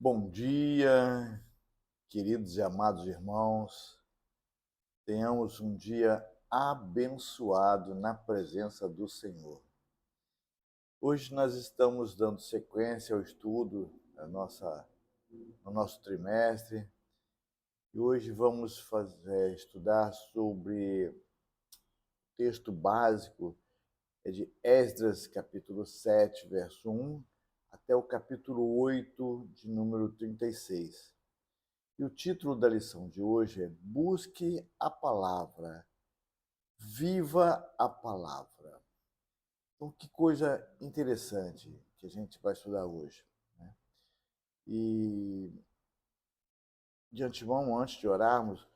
Bom dia, queridos e amados irmãos. Tenhamos um dia abençoado na presença do Senhor. Hoje nós estamos dando sequência ao estudo no nosso trimestre e hoje vamos estudar sobre o texto básico de Esdras, capítulo 7, verso 1, até o capítulo 8, de número 36. E o título da lição de hoje é Busque a Palavra, Viva a Palavra. Então, que coisa interessante que a gente vai estudar hoje, né? E, de antemão, antes de orarmos,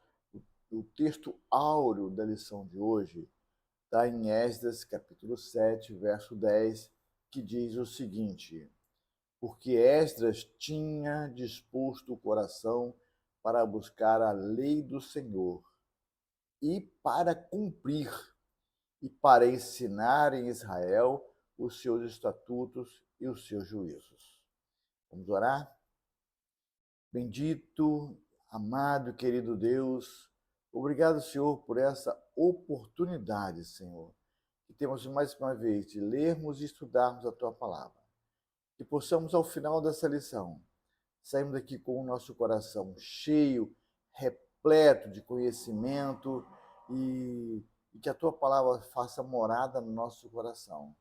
o texto áureo da lição de hoje está em Esdras, capítulo 7, verso 10, que diz o seguinte: Porque Esdras tinha disposto o coração para buscar a lei do Senhor e para cumprir, e para ensinar em Israel os seus estatutos e os seus juízos. Vamos orar? Bendito, amado, querido Deus, obrigado, Senhor, por essa oportunidade, Senhor, que temos mais uma vez de lermos e estudarmos a Tua Palavra. Que possamos, ao final dessa lição, sairmos daqui com o nosso coração cheio, repleto de conhecimento e que a Tua Palavra faça morada no nosso coração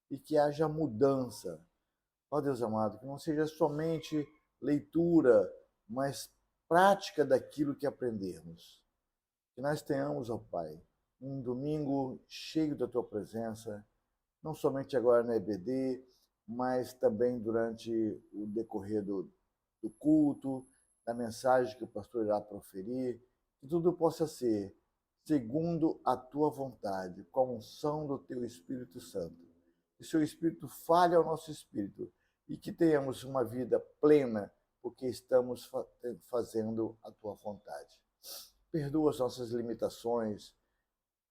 e que haja mudança. Ó Deus amado, que não seja somente leitura, mas prática daquilo que aprendermos. Que nós tenhamos, ó Pai, um domingo cheio da Tua presença, não somente agora na EBD, mas também durante o decorrer do culto, da mensagem que o pastor irá proferir, que tudo possa ser segundo a Tua vontade, com a unção do Teu Espírito Santo. Que o Seu Espírito fale ao nosso espírito e que tenhamos uma vida plena, porque estamos fazendo a Tua vontade. Perdoa as nossas limitações,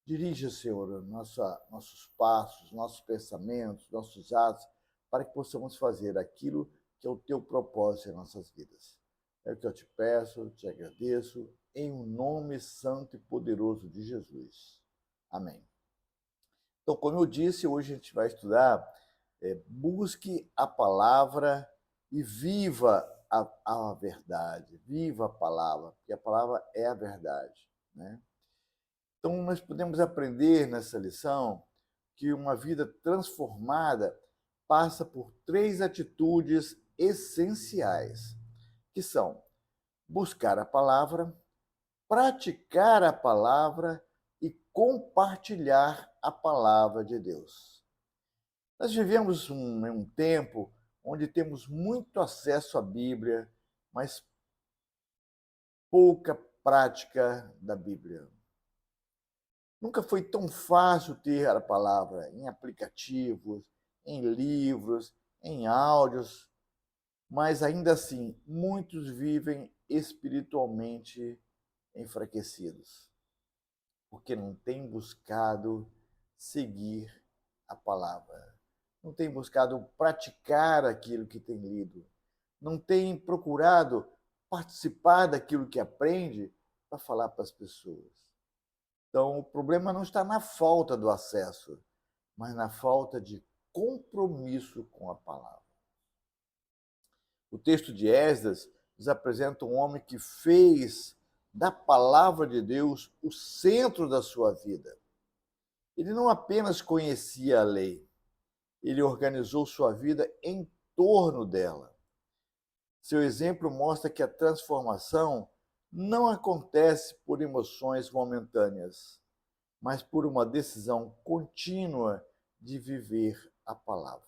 dirija, Senhor, nossos passos, nossos pensamentos, nossos atos, para que possamos fazer aquilo que é o Teu propósito em nossas vidas. É o que eu te peço, te agradeço, em um nome santo e poderoso de Jesus. Amém. Então, como eu disse, hoje a gente vai estudar busque a palavra e viva a verdade, viva a palavra, porque a palavra é a verdade, né? Então, nós podemos aprender nessa lição que uma vida transformada passa por três atitudes essenciais, que são buscar a palavra, praticar a palavra e compartilhar a palavra de Deus. Nós vivemos um tempo onde temos muito acesso à Bíblia, mas pouca prática da Bíblia. Nunca foi tão fácil ter a palavra em aplicativos, em livros, em áudios, mas ainda assim, muitos vivem espiritualmente enfraquecidos, porque não têm buscado seguir a palavra, não têm buscado praticar aquilo que têm lido, não têm procurado participar daquilo que aprende para falar para as pessoas. Então, o problema não está na falta do acesso, mas na falta de compromisso com a palavra. O texto de Esdras nos apresenta um homem que fez da palavra de Deus o centro da sua vida. Ele não apenas conhecia a lei, ele organizou sua vida em torno dela. Seu exemplo mostra que a transformação não acontece por emoções momentâneas, mas por uma decisão contínua de viver a palavra.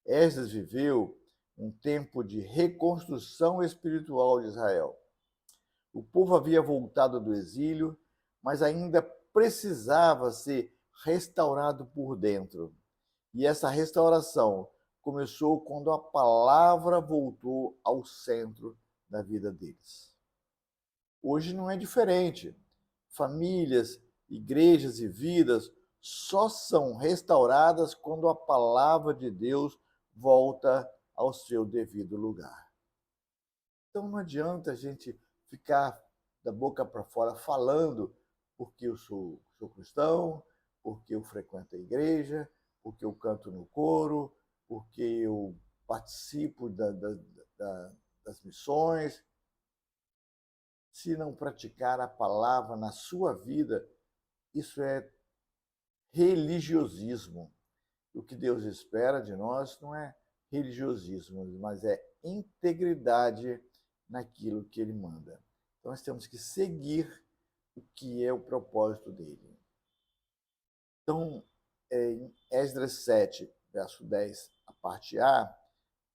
Esdras viveu um tempo de reconstrução espiritual de Israel. O povo havia voltado do exílio, mas ainda precisava ser restaurado por dentro. E essa restauração começou quando a palavra voltou ao centro da vida deles. Hoje não é diferente. Famílias, igrejas e vidas só são restauradas quando a palavra de Deus volta ao seu devido lugar. Então não adianta a gente ficar da boca para fora falando porque eu sou cristão, porque eu frequento a igreja, porque eu canto no coro, porque eu participo das missões. Se não praticar a palavra na sua vida, isso é religiosismo. O que Deus espera de nós não é religiosismo, mas é integridade naquilo que Ele manda. Então, nós temos que seguir o que é o propósito dele. Então, em Esdras 7, verso 10, a parte A,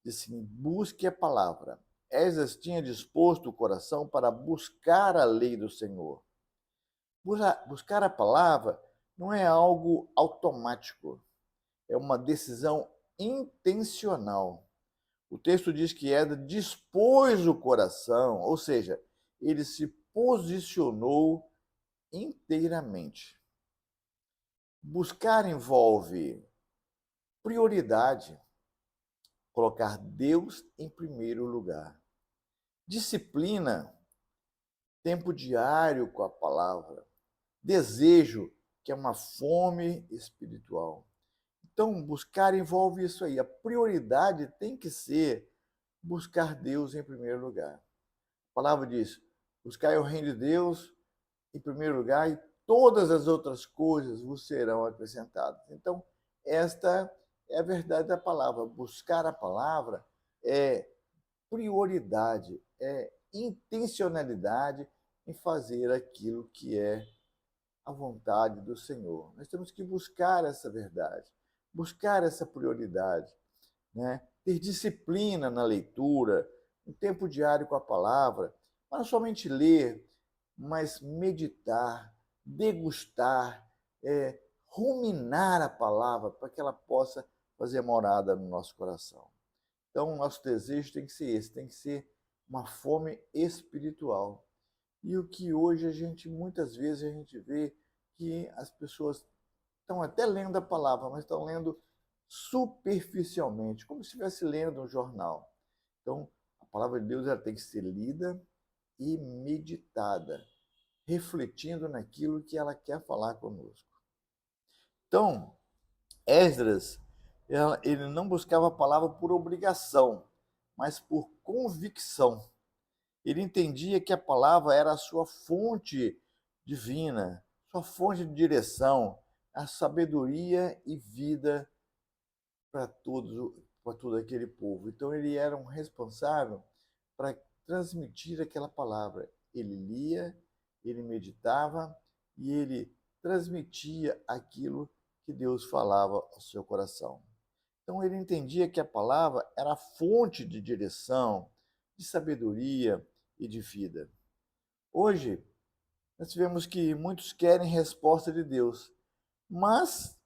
diz assim: busque a palavra. Esdras tinha disposto o coração para buscar a lei do Senhor. Buscar a palavra não é algo automático, é uma decisão intencional. O texto diz que Esdras dispôs o coração, ou seja, ele se posicionou inteiramente. Buscar envolve prioridade, colocar Deus em primeiro lugar. Disciplina, tempo diário com a palavra. Desejo, que é uma fome espiritual. Então, buscar envolve isso aí. A prioridade tem que ser buscar Deus em primeiro lugar. A palavra diz: buscar o reino de Deus em primeiro lugar e todas as outras coisas vos serão acrescentadas. Então, esta é a verdade da palavra. Buscar a palavra é prioridade, é intencionalidade em fazer aquilo que é a vontade do Senhor. Nós temos que buscar essa verdade, buscar essa prioridade, né? Ter disciplina na leitura, um tempo diário com a palavra, mas não somente ler, mas meditar, degustar, ruminar a palavra para que ela possa fazer morada no nosso coração. Então, o nosso desejo tem que ser esse, tem que ser uma fome espiritual. E o que hoje muitas vezes a gente vê que as pessoas estão até lendo a palavra, mas estão lendo superficialmente, como se estivesse lendo um jornal. Então, a palavra de Deus ela tem que ser lida e meditada, refletindo naquilo que ela quer falar conosco. Então, Esdras, ele não buscava a palavra por obrigação, mas por convicção. Ele entendia que a palavra era a sua fonte divina, sua fonte de direção, a sabedoria e vida para todo aquele povo. Então ele era um responsável para transmitir aquela palavra. Ele lia, ele meditava e ele transmitia aquilo que Deus falava ao seu coração. Então ele entendia que a palavra era a fonte de direção, de sabedoria e de vida. Hoje, nós vemos que muitos querem resposta de Deus, mas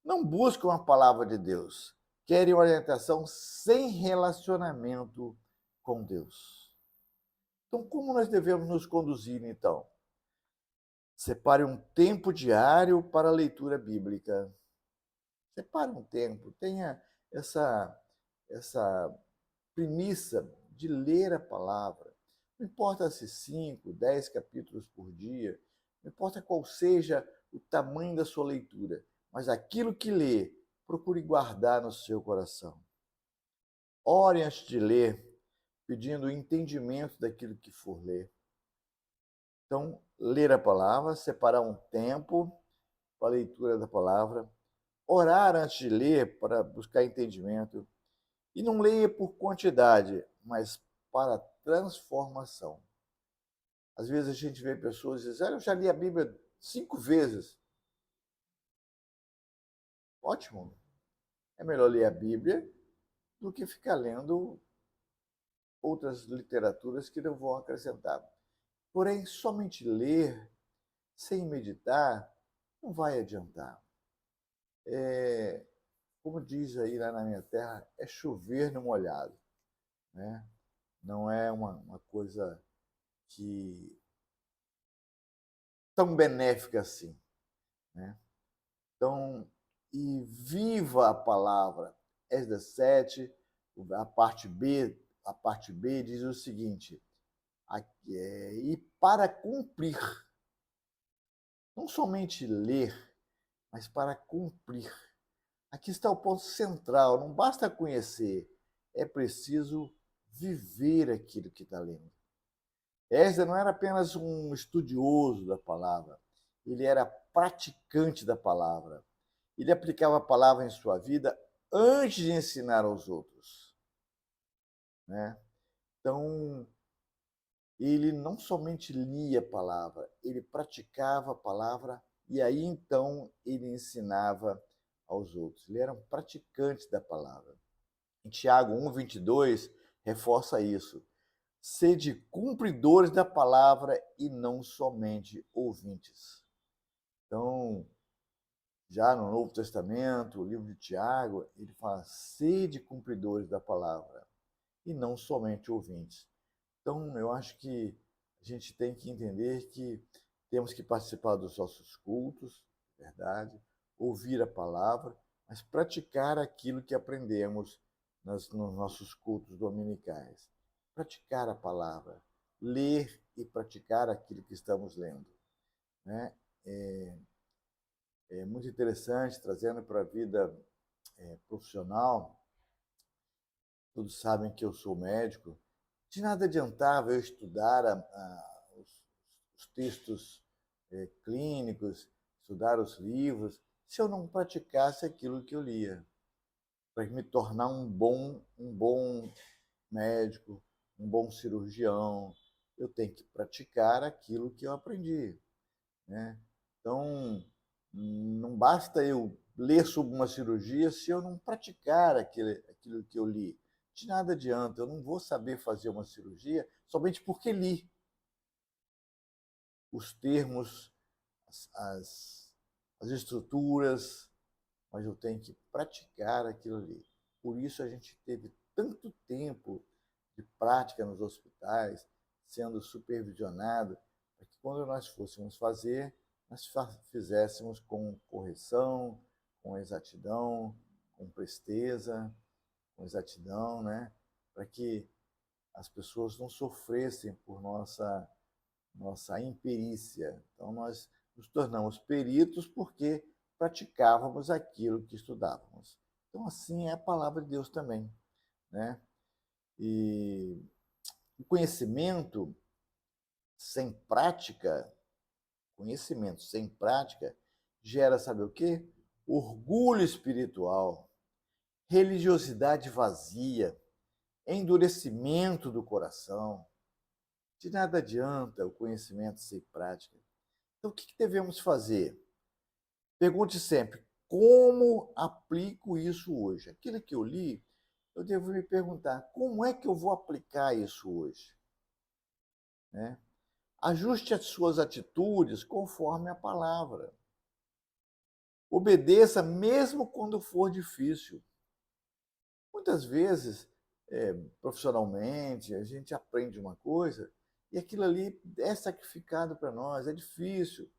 não buscam a palavra de Deus. Querem orientação sem relacionamento com Deus. Então, como nós devemos nos conduzir, então? Separe um tempo diário para a leitura bíblica. Separe um tempo, tenha essa premissa de ler a palavra. Não importa se 5, 10 capítulos por dia, não importa qual seja o tamanho da sua leitura, mas aquilo que lê, procure guardar no seu coração. Ore antes de ler, pedindo o entendimento daquilo que for ler. Então, ler a palavra, separar um tempo para a leitura da palavra, orar antes de ler para buscar entendimento, e não leia por quantidade, mas para transformação. Às vezes a gente vê pessoas e diz: eu já li a Bíblia 5 vezes. Ótimo. É melhor ler a Bíblia do que ficar lendo outras literaturas que não vão acrescentar. Porém, somente ler, sem meditar, não vai adiantar. Como diz aí lá na minha terra, é chover no molhado. Né? Não é uma coisa que tão benéfica assim. Né? Então, e viva a palavra. Esdras 7 a parte B diz o seguinte: e para cumprir, não somente ler, mas para cumprir. Aqui está o ponto central: não basta conhecer, é preciso viver aquilo que está lendo. Esdras não era apenas um estudioso da palavra, ele era praticante da palavra. Ele aplicava a palavra em sua vida antes de ensinar aos outros, né? Então, ele não somente lia a palavra, ele praticava a palavra e aí então ele ensinava aos outros. Ele era um praticante da palavra. Em Tiago 1:22 reforça isso. Sede cumpridores da palavra e não somente ouvintes. Então, já no Novo Testamento, o livro de Tiago, ele fala: sede cumpridores da palavra e não somente ouvintes. Então, eu acho que a gente tem que entender que temos que participar dos nossos cultos, verdade, ouvir a palavra, mas praticar aquilo que aprendemos nos nossos cultos dominicais. Praticar a palavra, ler e praticar aquilo que estamos lendo, né? É muito interessante, trazendo para a vida profissional. Todos sabem que eu sou médico. De nada adiantava eu estudar os textos clínicos, estudar os livros, se eu não praticasse aquilo que eu lia. Para me tornar um bom médico, um bom cirurgião, eu tenho que praticar aquilo que eu aprendi, né? Então, não basta eu ler sobre uma cirurgia se eu não praticar aquilo que eu li. De nada adianta, eu não vou saber fazer uma cirurgia somente porque li os termos, as, as estruturas, mas eu tenho que praticar aquilo ali. Por isso a gente teve tanto tempo de prática nos hospitais, sendo supervisionado, para que quando nós fôssemos fazer, nós fizéssemos com correção, com exatidão, com presteza, com exatidão, né? Para que as pessoas não sofressem por nossa imperícia. Então, nós nos tornamos peritos porque praticávamos aquilo que estudávamos. Então, assim é a palavra de Deus também, né? E o conhecimento sem prática gera, sabe o quê? Orgulho espiritual, religiosidade vazia, endurecimento do coração. De nada adianta o conhecimento sem prática. Então, o que devemos fazer? Pergunte sempre: como aplico isso hoje? Aquilo que eu li, eu devo me perguntar: como é que eu vou aplicar isso hoje? Né? Ajuste as suas atitudes conforme a palavra. Obedeça mesmo quando for difícil. Muitas vezes, profissionalmente, a gente aprende uma coisa e aquilo ali é sacrificado para nós, é difícil,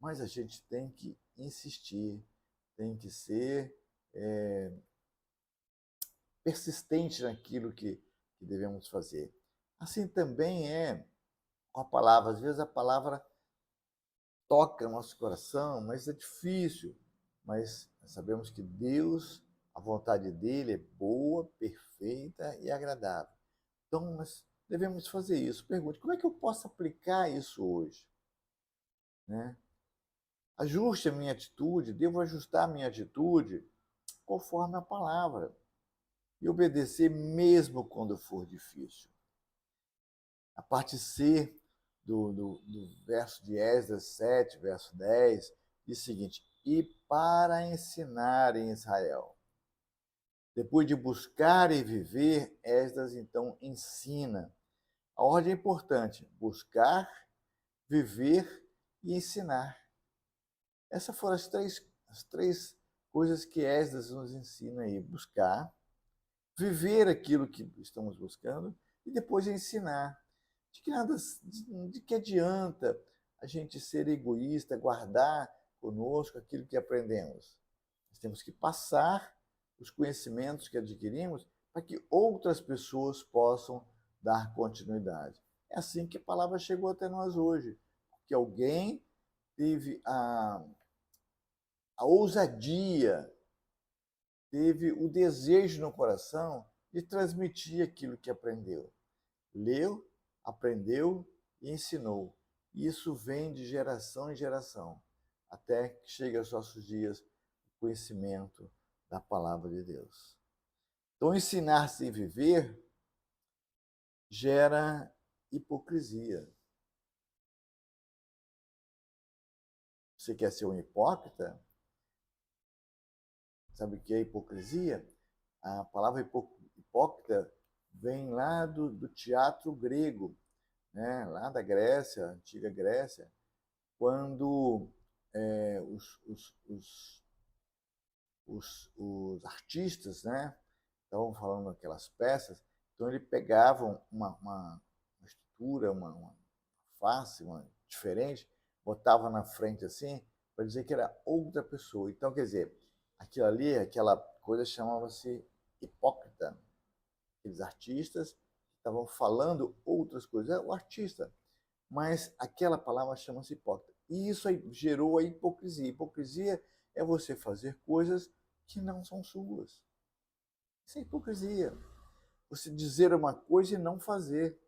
mas a gente tem que insistir, tem que ser persistente naquilo que devemos fazer. Assim também é com a palavra. Às vezes a palavra toca nosso coração, mas é difícil. Mas sabemos que Deus, a vontade dele é boa, perfeita e agradável. Então nós devemos fazer isso. Pergunte: como é que eu posso aplicar isso hoje? Né? Ajuste a minha atitude, devo ajustar a minha atitude conforme a palavra e obedecer mesmo quando for difícil. A parte C do verso de Esdras 7, verso 10, diz o seguinte: e para ensinar em Israel. Depois de buscar e viver, Esdras então ensina. A ordem é importante: buscar, viver e ensinar. Essas foram as três coisas que Esdras nos ensina aí: buscar, viver aquilo que estamos buscando e depois ensinar. De que adianta a gente ser egoísta, guardar conosco aquilo que aprendemos? Nós temos que passar os conhecimentos que adquirimos para que outras pessoas possam dar continuidade. É assim que a palavra chegou até nós hoje, que alguém teve a ousadia, teve o desejo no coração de transmitir aquilo que aprendeu. Leu, aprendeu e ensinou. E isso vem de geração em geração, até que chegue aos nossos dias o conhecimento da palavra de Deus. Então, ensinar sem viver gera hipocrisia. Você quer ser um hipócrita? Sabe o que é hipocrisia? A palavra hipócrita vem lá do teatro grego, né? Lá da Grécia, antiga Grécia, quando os artistas, né, estavam falando aquelas peças, então eles pegavam uma estrutura, uma face diferente, botavam na frente assim, para dizer que era outra pessoa. Então, quer dizer, aquilo ali, aquela coisa chamava-se hipócrita. Aqueles artistas estavam falando outras coisas, é o artista, mas aquela palavra chama-se hipócrita. E isso aí gerou a hipocrisia. Hipocrisia é você fazer coisas que não são suas. Isso é hipocrisia. Você dizer uma coisa e não fazer,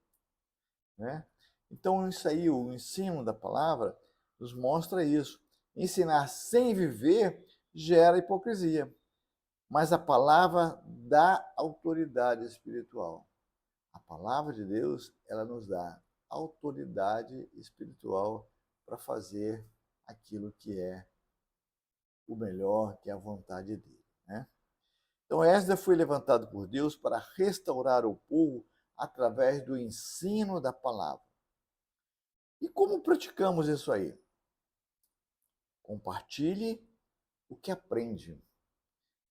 né? Então, isso aí, o ensino da palavra, nos mostra isso. Ensinar sem viver gera hipocrisia, mas a palavra dá autoridade espiritual. A palavra de Deus, ela nos dá autoridade espiritual para fazer aquilo que é o melhor, que é a vontade dele, né? Então, Esdras foi levantado por Deus para restaurar o povo através do ensino da palavra. E como praticamos isso aí? Compartilhe o que aprende.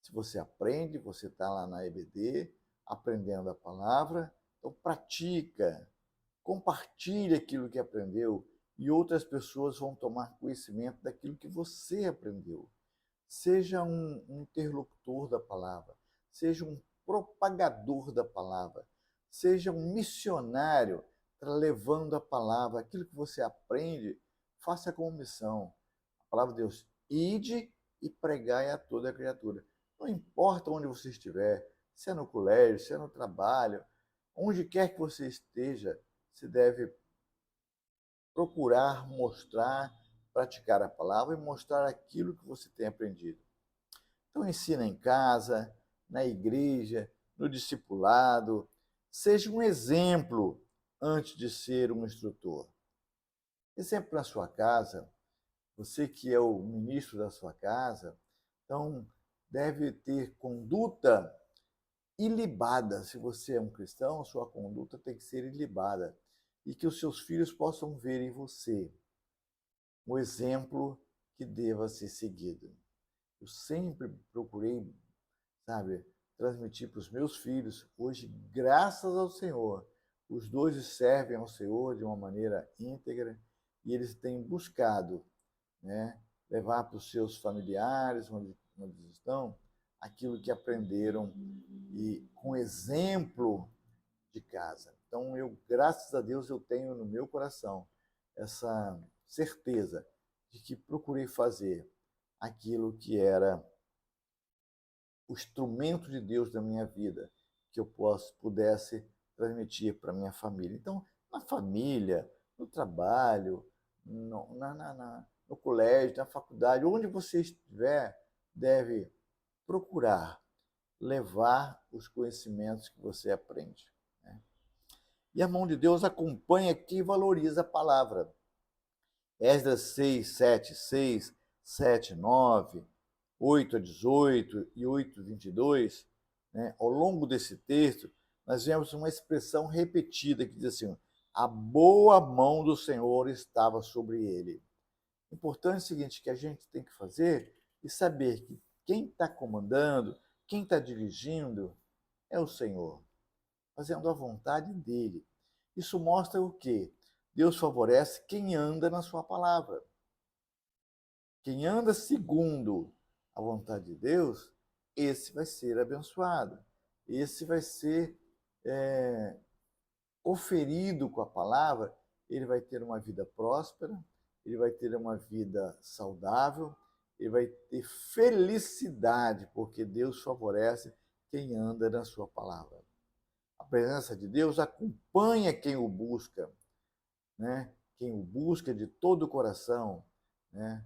Se você aprende, você está lá na EBD, aprendendo a palavra, então pratica, compartilhe aquilo que aprendeu e outras pessoas vão tomar conhecimento daquilo que você aprendeu. Seja um interlocutor da palavra, seja um propagador da palavra, seja um missionário levando a palavra, aquilo que você aprende, faça como missão. A palavra de Deus, ide e pregai a toda a criatura. Não importa onde você estiver, se é no colégio, se é no trabalho, onde quer que você esteja, você deve procurar mostrar, praticar a palavra e mostrar aquilo que você tem aprendido. Então, ensina em casa, na igreja, no discipulado. Seja um exemplo antes de ser um instrutor. Exemplo na sua casa, você que é o ministro da sua casa, então deve ter conduta ilibada. Se você é um cristão, sua conduta tem que ser ilibada. E que os seus filhos possam ver em você o exemplo que deva ser seguido. Eu sempre procurei, sabe, transmitir para os meus filhos. Hoje, graças ao Senhor, os dois servem ao Senhor de uma maneira íntegra e eles têm buscado, né, levar para os seus familiares, onde eles estão, aquilo que aprenderam e com exemplo de casa. Então, eu, graças a Deus, eu tenho no meu coração essa certeza de que procurei fazer aquilo que era o instrumento de Deus da minha vida, que eu pudesse transmitir para minha família. Então, na família, no trabalho, no colégio, na faculdade, onde você estiver, deve procurar levar os conhecimentos que você aprende, né? E a mão de Deus acompanha quem valoriza a palavra. Esdras 6, 7, 6, 7, 9, 8 a 18 e 8 a 22, né? Ao longo desse texto, nós vemos uma expressão repetida que diz assim: a boa mão do Senhor estava sobre ele. Importante é o seguinte, que a gente tem que fazer e saber que quem está comandando, quem está dirigindo é o Senhor, fazendo a vontade dele. Isso mostra o quê? Deus favorece quem anda na sua palavra. Quem anda segundo a vontade de Deus, esse vai ser abençoado. esse vai ser conferido com a palavra, ele vai ter uma vida próspera, ele vai ter uma vida saudável, ele vai ter felicidade, porque Deus favorece quem anda na sua palavra. A presença de Deus acompanha quem o busca, né? Quem o busca de todo o coração, né?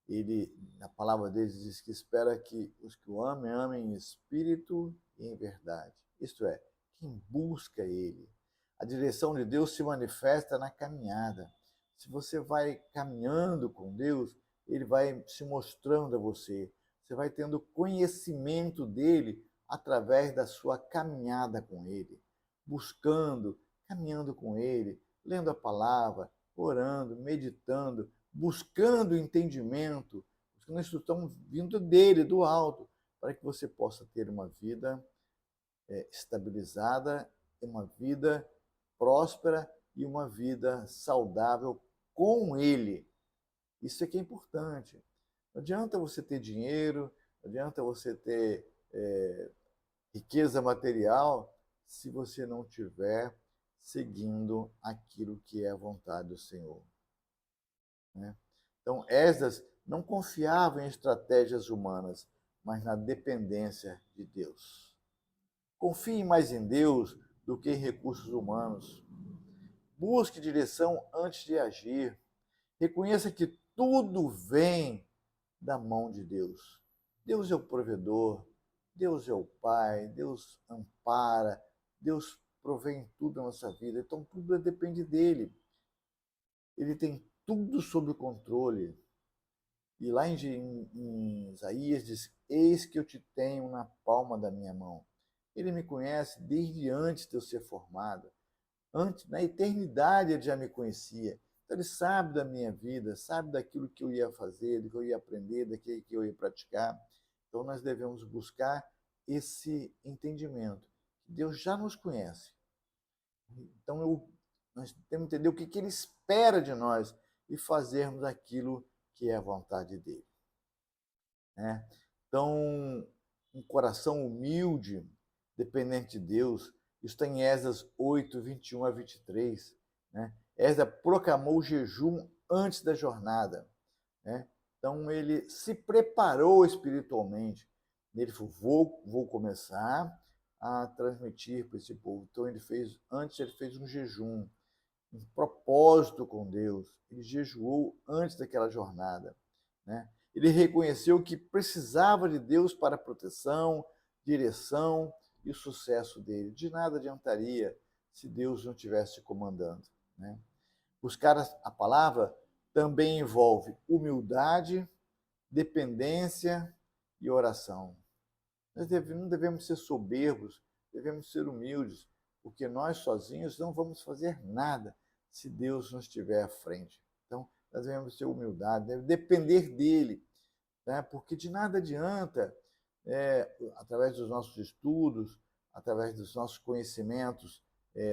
Ele, na palavra dele, diz que espera que os que o amem, amem em espírito e em verdade. Isto é, quem busca ele. A direção de Deus se manifesta na caminhada. Se você vai caminhando com Deus, ele vai se mostrando a você. Você vai tendo conhecimento dele através da sua caminhada com ele, buscando, caminhando com ele, lendo a palavra, orando, meditando, buscando entendimento, buscando instrução vindo dele, do alto, para que você possa ter uma vida estabilizada, uma vida próspera e uma vida saudável com ele. Isso é que é importante. Não adianta você ter dinheiro, não adianta você ter riqueza material, se você não tiver seguindo aquilo que é a vontade do Senhor. Né? Então, Esdras não confiava em estratégias humanas, mas na dependência de Deus. Confie mais em Deus do que em recursos humanos. Busque direção antes de agir. Reconheça que tudo vem da mão de Deus. Deus é o provedor, Deus é o Pai, Deus ampara, Deus provém tudo na nossa vida. Então, tudo depende dele. Ele tem tudo sob controle. E lá em Isaías diz: Eis que eu te tenho na palma da minha mão. Ele me conhece desde antes de eu ser formado. Antes, na eternidade, ele já me conhecia. Então, ele sabe da minha vida, sabe daquilo que eu ia fazer, do que eu ia aprender, daquilo que eu ia praticar. Então, nós devemos buscar esse entendimento. Deus já nos conhece. Então, nós temos que entender o que ele espera de nós e fazermos aquilo que é a vontade dele. Né? Então, um coração humilde, dependente de Deus, isso está em Esdras 8, 21 a 23. Né? Esdras proclamou o jejum antes da jornada. Né? Então, ele se preparou espiritualmente. Ele falou: vou começar a transmitir para esse povo. Então, ele fez um jejum, um propósito com Deus. Ele jejuou antes daquela jornada. Né? Ele reconheceu que precisava de Deus para a proteção, direção e o sucesso dele. De nada adiantaria se Deus não estivesse comandando. Né? Buscar a palavra também envolve humildade, dependência e oração. Nós não devemos ser soberbos, devemos ser humildes, porque nós sozinhos não vamos fazer nada se Deus não estiver à frente. Então, nós devemos ter humildade, devemos depender dele, né? Porque de nada adianta, através dos nossos estudos, através dos nossos conhecimentos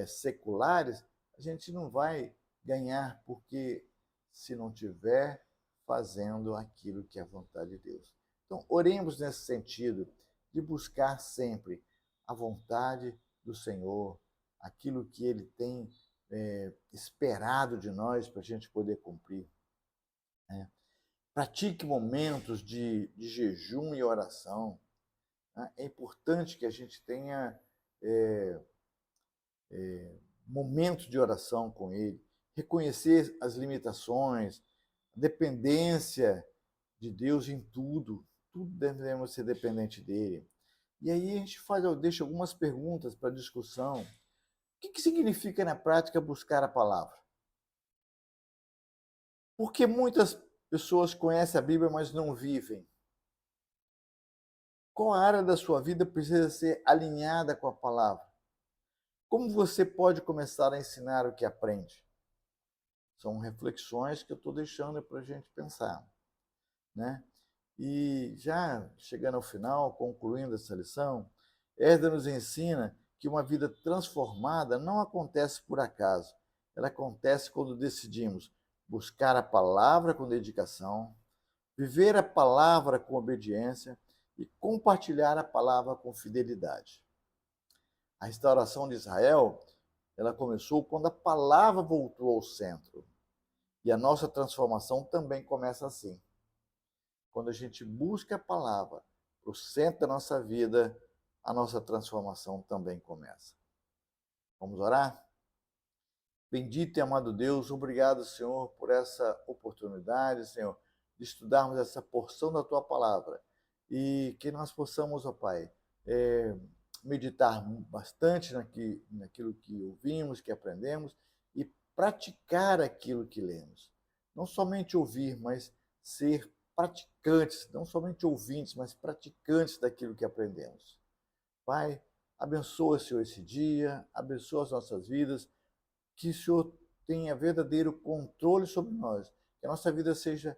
seculares, a gente não vai ganhar, porque se não tiver fazendo aquilo que é a vontade de Deus. Então, oremos nesse sentido, de buscar sempre a vontade do Senhor, aquilo que Ele tem esperado de nós para a gente poder cumprir. Né? Pratique momentos de jejum e oração. Né? É importante que a gente tenha momentos de oração com Ele, reconhecer as limitações, a dependência de Deus em tudo. Tudo devemos ser dependente dele. E aí a gente deixa algumas perguntas para discussão. O que significa na prática buscar a palavra? Porque muitas pessoas conhecem a Bíblia, mas não vivem. Qual área da sua vida precisa ser alinhada com a palavra? Como você pode começar a ensinar o que aprende? São reflexões que eu estou deixando para a gente pensar. Né? E já chegando ao final, concluindo essa lição, Esdras nos ensina que uma vida transformada não acontece por acaso. Ela acontece quando decidimos buscar a palavra com dedicação, viver a palavra com obediência e compartilhar a palavra com fidelidade. A restauração de Israel, ela começou quando a palavra voltou ao centro. E a nossa transformação também começa assim. Quando a gente busca a palavra para o centro da nossa vida, a nossa transformação também começa. Vamos orar? Bendito e amado Deus, obrigado, Senhor, por essa oportunidade, Senhor, de estudarmos essa porção da Tua palavra. E que nós possamos, ó Pai, meditar bastante naquilo que ouvimos, que aprendemos, e praticar aquilo que lemos. Não somente ouvir, mas ser praticantes, não somente ouvintes, mas praticantes daquilo que aprendemos. Pai, abençoa, Senhor, esse dia, abençoa as nossas vidas, que o Senhor tenha verdadeiro controle sobre nós, que a nossa vida seja